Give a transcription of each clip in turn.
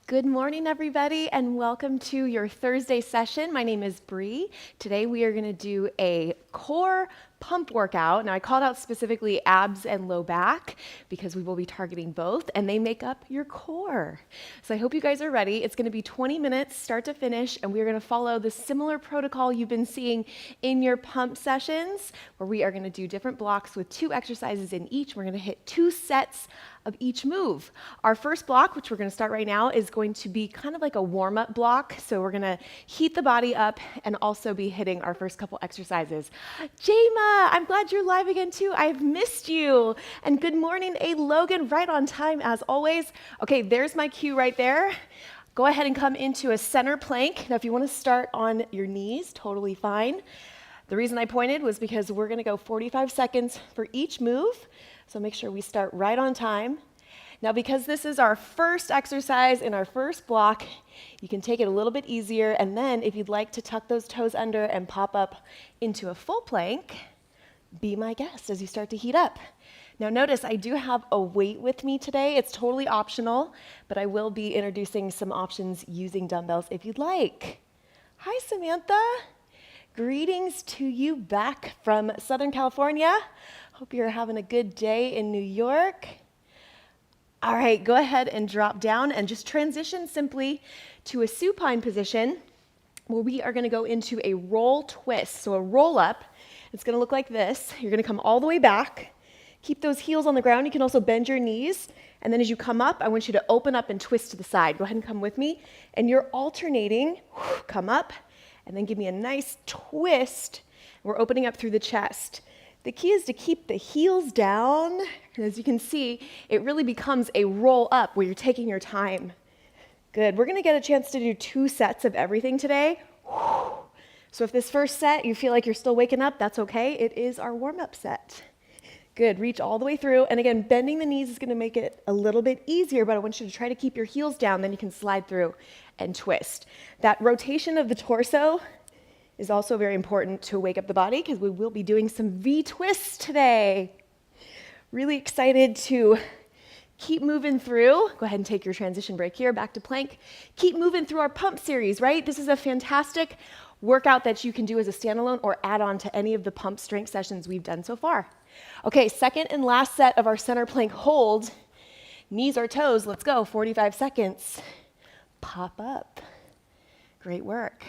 Good morning, everybody, and welcome to your Thursday session. My name is Bree. Today we are going to do a core pump workout. Now, I called out specifically abs and low back because we will be targeting both, and they make up your core. So I hope you guys are ready. It's going to be 20 minutes, start to finish, and we're going to follow the similar protocol you've been seeing in your pump sessions, where we are going to do different blocks with 2 exercises in each. We're going to hit 2 sets of each move. Our first block, which we're going to start right now, is going to be kind of like a warm-up block. So we're going to heat the body up and also be hitting our first couple exercises. Jama, I'm glad you're live again too. I've missed you. And good morning, A. Logan, right on time as always. Okay, there's my cue right there. Go ahead and come into a center plank. Now, if you want to start on your knees, totally fine. The reason I pointed was because we're going to go 45 seconds for each move. So make sure we start right on time. Now, because this is our first exercise in our first block, you can take it a little bit easier. And then if you'd like to tuck those toes under and pop up into a full plank, be my guest as you start to heat up. Now notice I do have a weight with me today. It's totally optional, but I will be introducing some options using dumbbells if you'd like. Hi, Samantha. Greetings to you back from Southern California. Hope you're having a good day in New York. All right, go ahead and drop down and just transition simply to a supine position where we are going to go into a roll twist. So a roll up, it's going to look like this. You're going to come all the way back. Keep those heels on the ground. You can also bend your knees. And then as you come up, I want you to open up and twist to the side. Go ahead and come with me. And you're alternating. Come up and then give me a nice twist. We're opening up through the chest. The key is to keep the heels down. And as you can see, it really becomes a roll up where you're taking your time. Good. We're going to get a chance to do 2 sets of everything today. So if this first set you feel like you're still waking up, that's okay. It is our warm-up set. Good. Reach all the way through. And again, bending the knees is going to make it a little bit easier, but I want you to try to keep your heels down. Then you can slide through and twist. That rotation of the torso is also very important to wake up the body because we will be doing some V-twists today. Really excited to keep moving through. Go ahead and take your transition break here, back to plank. Keep moving through our pump series, right? This is a fantastic workout that you can do as a standalone or add on to any of the pump strength sessions we've done so far. Okay, second and last set of our center plank hold. Knees or toes, let's go, 45 seconds. Pop up. Great work.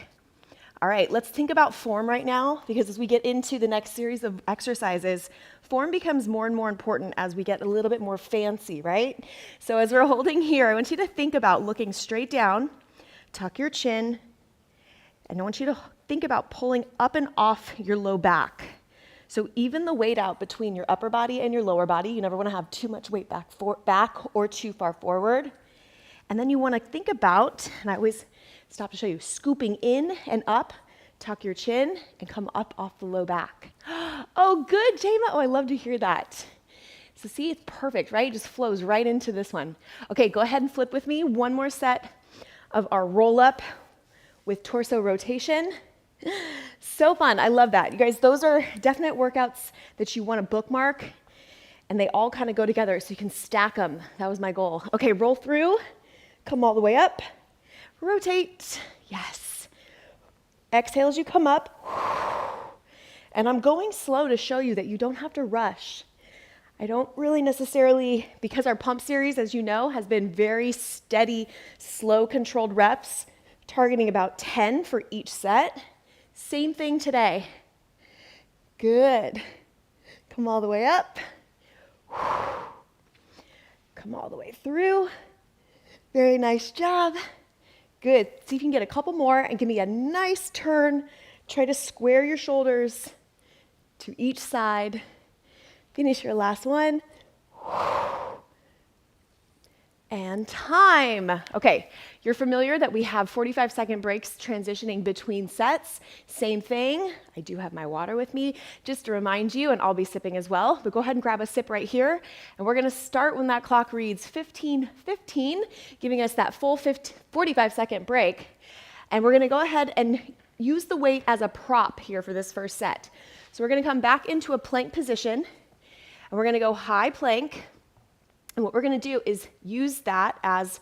All right, let's think about form right now, because as we get into the next series of exercises, form becomes more and more important as we get a little bit more fancy, right? So as we're holding here, I want you to think about looking straight down, tuck your chin, and I want you to think about pulling up and off your low back. So even the weight out between your upper body and your lower body, you never want to have too much weight back or too far forward. And then you want to think about, and I always stop to show you, scooping in and up, tuck your chin, and come up off the low back. Oh, good, Jama. Oh, I love to hear that. So see, it's perfect, right? It just flows right into this one. Okay, go ahead and flip with me. One more set of our roll up with torso rotation. So fun. I love that. You guys, those are definite workouts that you want to bookmark, and they all kind of go together so you can stack them. That was my goal. Okay, roll through. Come all the way up. Rotate. Yes. Exhale as you come up. And I'm going slow to show you that you don't have to rush. I don't really necessarily, because our pump series, as you know, has been very steady, slow controlled reps, targeting about 10 for each set. Same thing today. Good. Come all the way up. Come all the way through. Very nice job. Good. See if you can get a couple more and give me a nice turn. Try to square your shoulders to each side. Finish your last one. And time. Okay, you're familiar that we have 45-second breaks transitioning between sets. Same thing. I do have my water with me just to remind you, and I'll be sipping as well. But go ahead and grab a sip right here. And we're going to start when that clock reads 15:15, giving us that full 45-second break. And we're going to go ahead and use the weight as a prop here for this first set. So we're going to come back into a plank position, and we're going to go high plank. And what we're going to do is use that as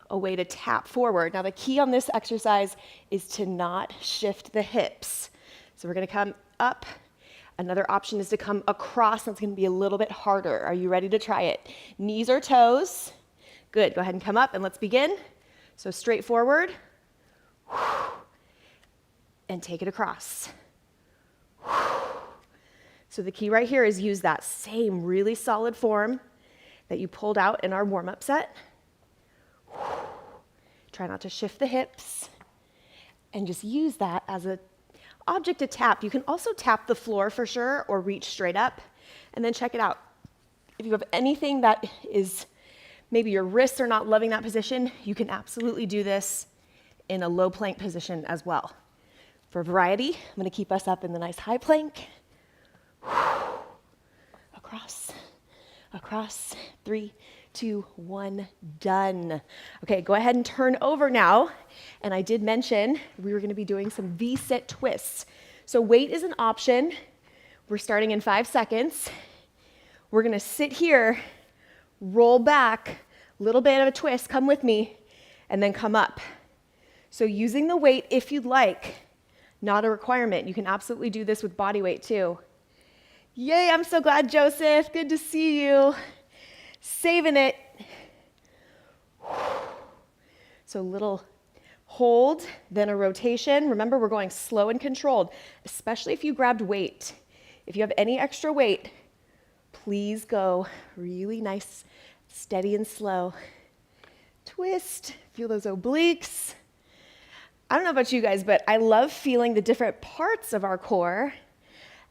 a way to tap forward. Now the key on this exercise is to not shift the hips. So we're gonna come up. Another option is to come across. That's gonna be a little bit harder. Are you ready to try it? Knees or toes? Good, go ahead and come up and let's begin. So straight forward, and take it across. So the key right here is use that same really solid form that you pulled out in our warm-up set. Try not to shift the hips, and just use that as an object to tap. You can also tap the floor for sure, or reach straight up, and then check it out. If you have anything that is, maybe your wrists are not loving that position, you can absolutely do this in a low plank position as well. For variety, I'm gonna keep us up in the nice high plank. Across, across, 3, 2, 1, done. Okay, go ahead and turn over now. And I did mention we were gonna be doing some V-sit twists. So weight is an option. We're starting in 5 seconds. We're gonna sit here, roll back, little bit of a twist, come with me, and then come up. So using the weight if you'd like, not a requirement. You can absolutely do this with body weight too. Yay, I'm so glad, Joseph. Good to see you. Saving it. So little hold, then a rotation. Remember, we're going slow and controlled, especially if you grabbed weight. If you have any extra weight, please go really nice, steady and slow. Twist, feel those obliques. I don't know about you guys, but I love feeling the different parts of our core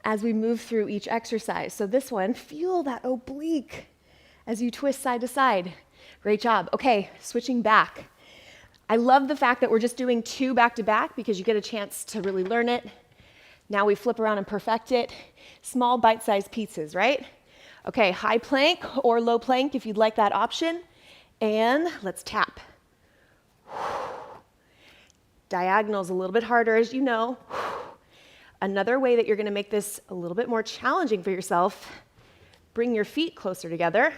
as we move through each exercise. So this one, feel that oblique as you twist side to side. Great job. Okay, switching back. I love the fact that we're just doing 2 back to back because you get a chance to really learn it. Now we flip around and perfect it. Small bite-sized pieces, right? Okay, high plank or low plank if you'd like that option. And let's tap. Diagonal's a little bit harder, as you know. Another way that you're gonna make this a little bit more challenging for yourself, bring your feet closer together.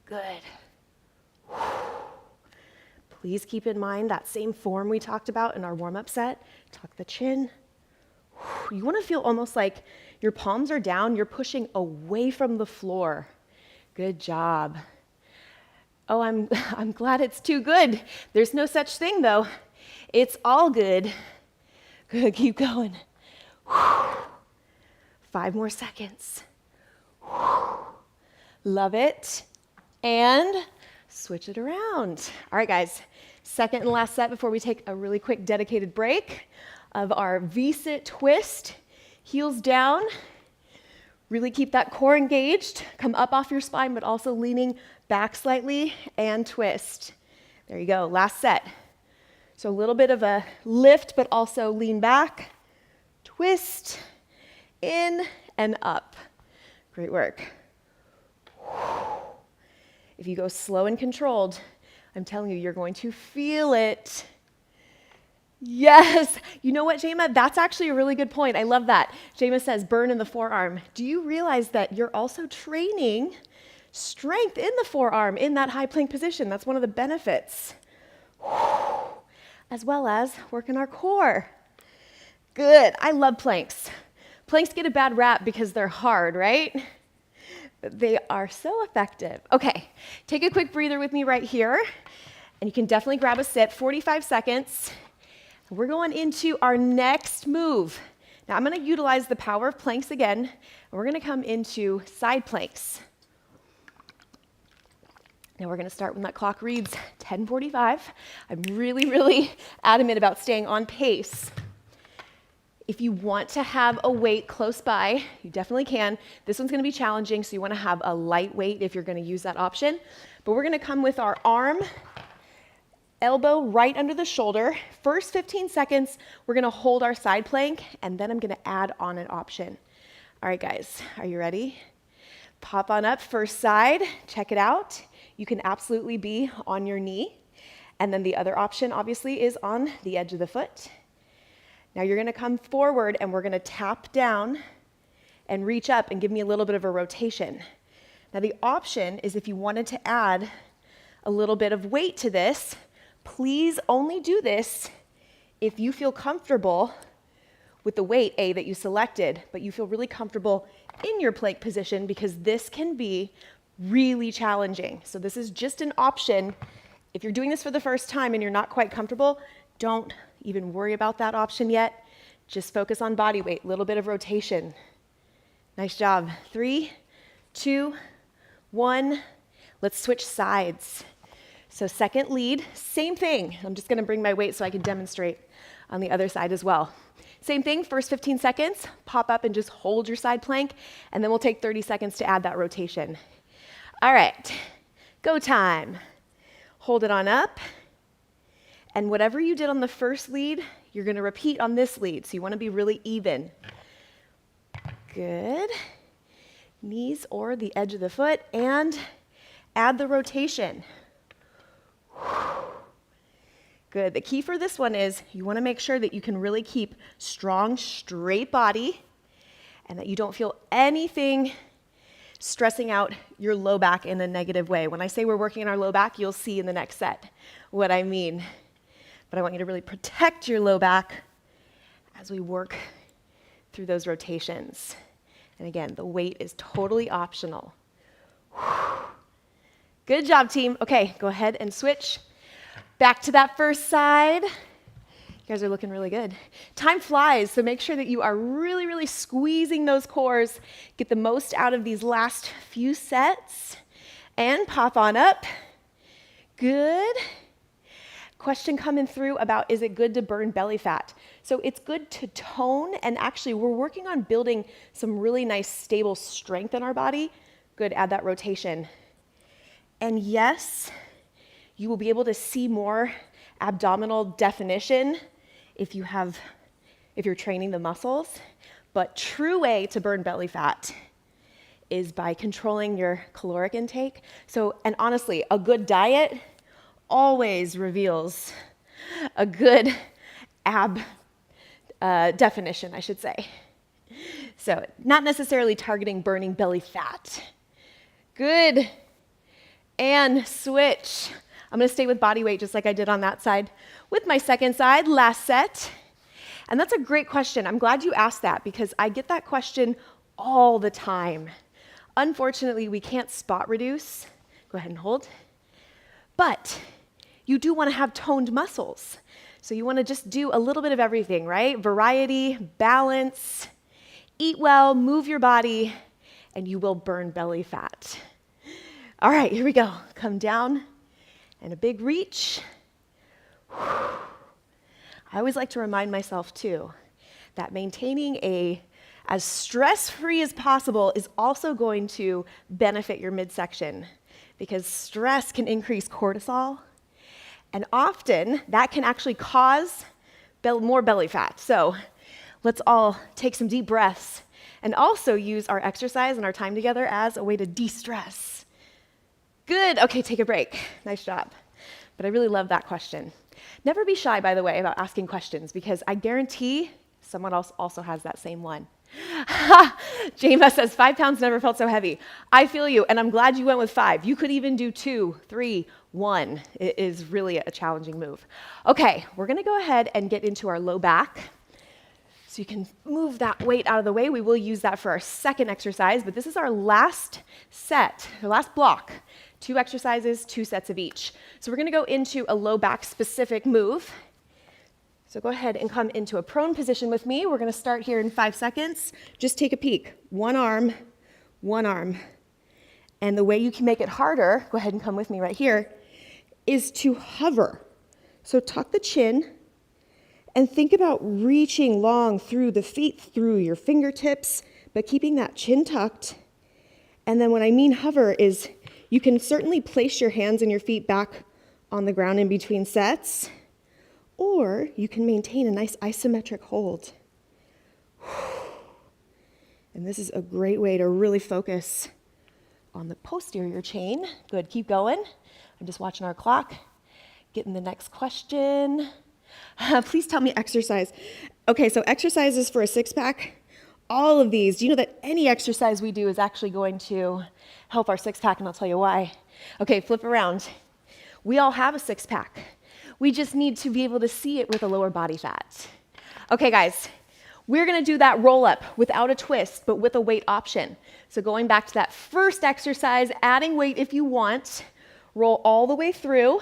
Good. Please keep in mind that same form we talked about in our warm-up set. Tuck the chin. You wanna feel almost like your palms are down, you're pushing away from the floor. Good job. Oh, I'm glad it's too good. There's no such thing though. It's all good. Good, keep going. 5 more seconds. Love it. And switch it around. All right, guys. Second and last set before we take a really quick dedicated break of our V-sit twist. Heels down. Really keep that core engaged. Come up off your spine, but also leaning back slightly and twist. There you go, last set. So a little bit of a lift, but also lean back, twist, in and up. Great work. If you go slow and controlled, I'm telling you, you're going to feel it. Yes, you know what, Jema? That's actually a really good point. I love that. Jema says, burn in the forearm. Do you realize that you're also training strength in the forearm in that high plank position? That's one of the benefits. As well as working our core. Good, I love planks. Planks get a bad rap because they're hard, right? But they are so effective. Okay, take a quick breather with me right here. And you can definitely grab a sit, 45 seconds. We're going into our next move. Now I'm gonna utilize the power of planks again, and we're gonna come into side planks. Now we're gonna start when that clock reads 10:45. I'm really adamant about staying on pace. If you want to have a weight close by, you definitely can. This one's gonna be challenging, so you wanna have a light weight if you're gonna use that option. But we're gonna come with our arm, elbow right under the shoulder. First 15 seconds, we're gonna hold our side plank, and then I'm gonna add on an option. All right, guys, are you ready? Pop on up, first side, check it out. You can absolutely be on your knee. And then the other option, obviously, is on the edge of the foot. Now you're gonna come forward, and we're gonna tap down and reach up and give me a little bit of a rotation. Now the option is if you wanted to add a little bit of weight to this. Please only do this if you feel comfortable with the weight, that you selected, but you feel really comfortable in your plank position, because this can be really challenging. So this is just an option. If you're doing this for the first time and you're not quite comfortable, don't even worry about that option yet. Just focus on body weight, a little bit of rotation. Nice job. 3, 2, 1. Let's switch sides. So second lead, same thing. I'm just going to bring my weight so I can demonstrate on the other side as well. Same thing, first 15 seconds, pop up and just hold your side plank, and then we'll take 30 seconds to add that rotation. All right, go time. Hold it on up, and whatever you did on the first lead, you're going to repeat on this lead, so you want to be really even. Good. Knees or the edge of the foot, and add the rotation. Good. The key for this one is you want to make sure that you can really keep strong, straight body, and that you don't feel anything stressing out your low back in a negative way. When I say we're working on our low back, you'll see in the next set what I mean. But I want you to really protect your low back as we work through those rotations. And again, the weight is totally optional. Good job, team. Okay, go ahead and switch back to that first side. You guys are looking really good. Time flies, so make sure that you are really, really squeezing those cores. Get the most out of these last few sets. And pop on up. Good. Question coming through about, is it good to burn belly fat? So it's good to tone, and actually we're working on building some really nice stable strength in our body. Good, add that rotation. And yes, you will be able to see more abdominal definition if you're training the muscles. But true way to burn belly fat is by controlling your caloric intake. So, and honestly, a good diet always reveals a good ab definition, I should say. So, not necessarily targeting burning belly fat. Good. And switch. I'm going to stay with body weight just like I did on that side with my second side, last set. And that's a great question. I'm glad you asked that, because I get that question all the time. Unfortunately, we can't spot reduce. Go ahead and hold. But you do want to have toned muscles. So you want to just do a little bit of everything, right? Variety, balance, eat well, move your body, and you will burn belly fat. All right, here we go. Come down and a big reach. I always like to remind myself too that maintaining as stress-free as possible is also going to benefit your midsection, because stress can increase cortisol, and often that can actually cause more belly fat. So let's all take some deep breaths and also use our exercise and our time together as a way to de-stress. Good. Okay, take a break. Nice job. But I really love that question. Never be shy, by the way, about asking questions, because I guarantee someone else also has that same one. Jama says, 5 pounds never felt so heavy. I feel you, and I'm glad you went with 5. You could even do 2, 3, 1. It is really a challenging move. Okay, we're going to go ahead and get into our low back. So you can move that weight out of the way. We will use that for our second exercise, but this is our last set, our last block. 2 exercises, 2 sets of each. So we're going to go into a low back specific move. So go ahead and come into a prone position with me. We're going to start here in 5 seconds. Just take a peek. One arm. And the way you can make it harder, go ahead and come with me right here, is to hover. So tuck the chin and think about reaching long through the feet, through your fingertips, but keeping that chin tucked. And then what I mean hover is you can certainly place your hands and your feet back on the ground in between sets, or you can maintain a nice isometric hold. And this is a great way to really focus on the posterior chain. Good, keep going. I'm just watching our clock. Getting the next question. Please tell me exercise. Okay, so exercises for a 6-pack. All of these, do you know that any exercise we do is actually going to help our 6-pack, and I'll tell you why. Okay, flip around. We all have a six-pack. We just need to be able to see it with a lower body fat. Okay, guys, we're gonna do that roll-up without a twist, but with a weight option. So going back to that first exercise, adding weight if you want, roll all the way through,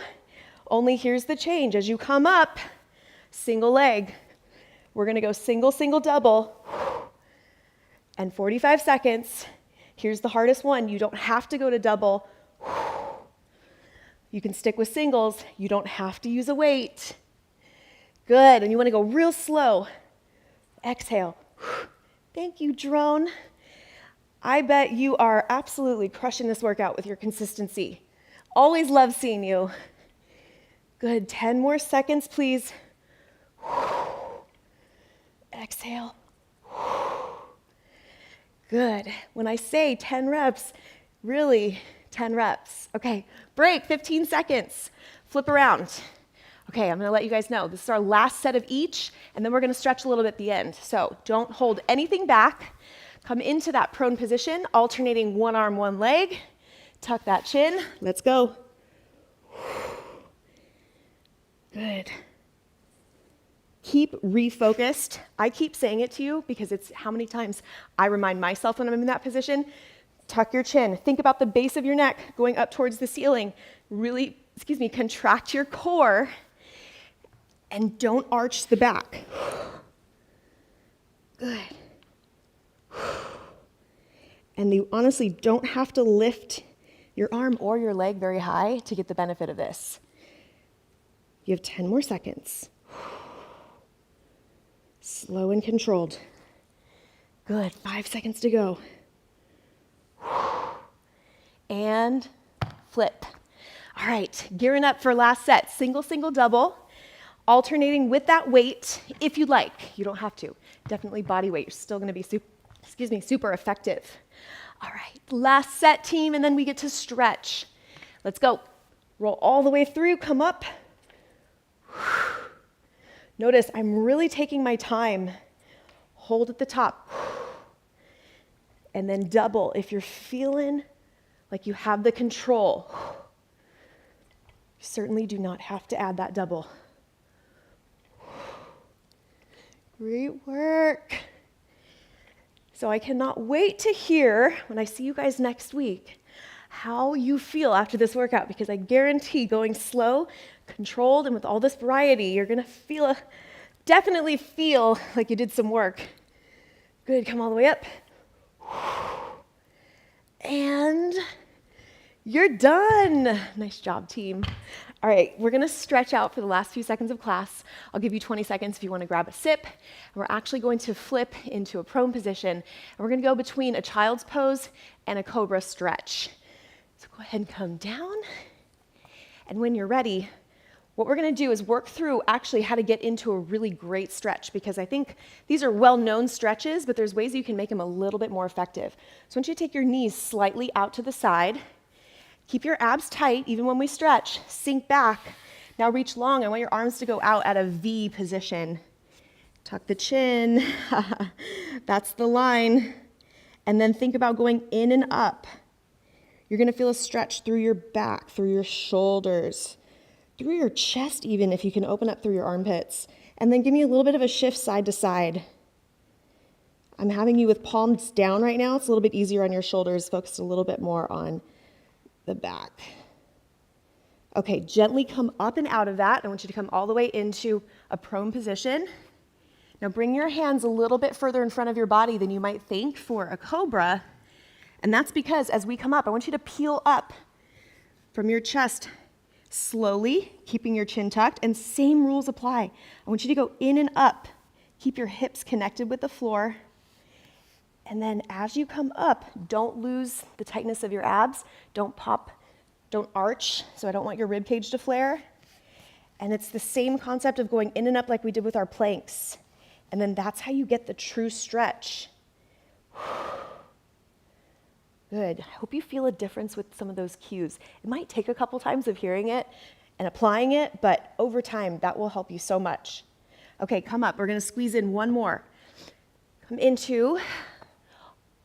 only here's the change. As you come up, single leg. We're gonna go single, single, double, and 45 seconds. Here's the hardest one. You don't have to go to double. You can stick with singles. You don't have to use a weight. Good, and you wanna go real slow. Exhale. Thank you, drone. I bet you are absolutely crushing this workout with your consistency. Always love seeing you. Good, 10 more seconds, please. Exhale. Good. When I say 10 reps, really 10 reps. Okay, break, 15 seconds. Flip around. Okay, I'm gonna let you guys know, this is our last set of each, and then we're gonna stretch a little bit at the end. So don't hold anything back. Come into that prone position, alternating one arm, one leg. Tuck that chin. Let's go. Good. Keep refocused. I keep saying it to you because it's how many times I remind myself when I'm in that position. Tuck your chin. Think about the base of your neck going up towards the ceiling. Really, contract your core and don't arch the back. Good. And you honestly don't have to lift your arm or your leg very high to get the benefit of this. You have 10 more seconds. Slow and controlled. Good, 5 seconds to go. And flip. All right, gearing up for last set. Single, single, double. Alternating with that weight if you'd like. You don't have to. Definitely body weight. You're still gonna be super effective. All right, last set, team, and then we get to stretch. Let's go. Roll all the way through, come up. Notice I'm really taking my time. Hold at the top. And then double if you're feeling like you have the control. You certainly do not have to add that double. Great work. So I cannot wait to hear, when I see you guys next week, how you feel after this workout, because I guarantee going slow, controlled, and with all this variety, you're gonna definitely feel like you did some work. Good, come all the way up. And you're done. Nice job, team. All right, we're gonna stretch out for the last few seconds of class. I'll give you 20 seconds if you wanna grab a sip. And we're actually going to flip into a prone position. And we're gonna go between a child's pose and a cobra stretch. So go ahead and come down. And when you're ready, what we're gonna do is work through actually how to get into a really great stretch, because I think these are well-known stretches, but there's ways you can make them a little bit more effective. So I want you to take your knees slightly out to the side. Keep your abs tight, even when we stretch. Sink back. Now reach long. I want your arms to go out at a V position. Tuck the chin. That's the line. And then think about going in and up. You're gonna feel a stretch through your back, through your shoulders, through your chest even, if you can open up through your armpits. And then give me a little bit of a shift side to side. I'm having you with palms down right now. It's a little bit easier on your shoulders, focused a little bit more on the back. Okay, gently come up and out of that. I want you to come all the way into a prone position. Now bring your hands a little bit further in front of your body than you might think for a cobra. And that's because as we come up, I want you to peel up from your chest slowly, keeping your chin tucked, and same rules apply. I want you to go in and up. Keep your hips connected with the floor. And then as you come up, don't lose the tightness of your abs. Don't pop, don't arch, so I don't want your rib cage to flare. And it's the same concept of going in and up like we did with our planks. And then that's how you get the true stretch. Good. I hope you feel a difference with some of those cues. It might take a couple times of hearing it and applying it, but over time, that will help you so much. Okay, come up. We're going to squeeze in one more. Come into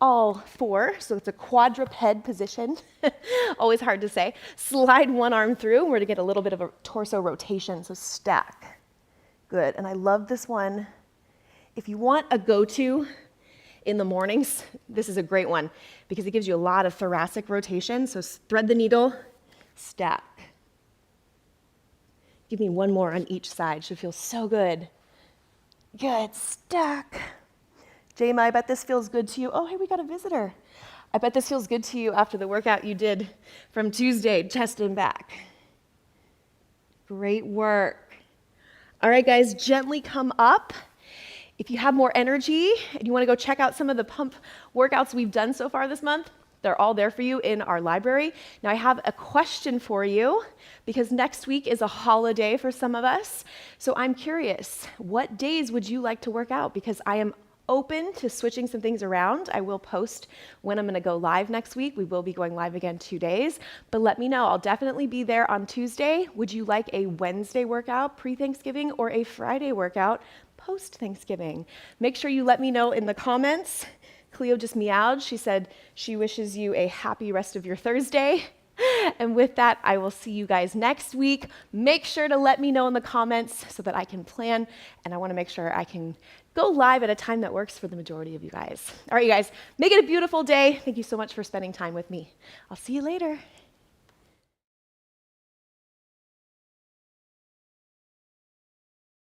all four, so it's a quadruped position. Always hard to say. Slide one arm through. We're going to get a little bit of a torso rotation, so stack. Good, and I love this one. If you want a go-to in the mornings, this is a great one because it gives you a lot of thoracic rotation. So thread the needle, stack. Give me one more on each side. Should feel so good. Good, stack. Jayma, I bet this feels good to you. Oh, hey, we got a visitor. I bet this feels good to you after the workout you did from Tuesday, chest and back. Great work. All right, guys, gently come up. If you have more energy and you want to go check out some of the pump workouts we've done so far this month, they're all there for you in our library. Now, I have a question for you because next week is a holiday for some of us. So I'm curious, what days would you like to work out? Because I am open to switching some things around. I will post when I'm going to go live next week. We will be going live again 2 days, but let me know. I'll definitely be there on Tuesday. Would you like a Wednesday workout pre-Thanksgiving or a Friday workout post-Thanksgiving? Make sure you let me know in the comments. Cleo just meowed. She said she wishes you a happy rest of your Thursday. And with that, I will see you guys next week. Make sure to let me know in the comments so that I can plan, and I want to make sure I can go live at a time that works for the majority of you guys. All right, you guys, make it a beautiful day. Thank you so much for spending time with me. I'll see you later.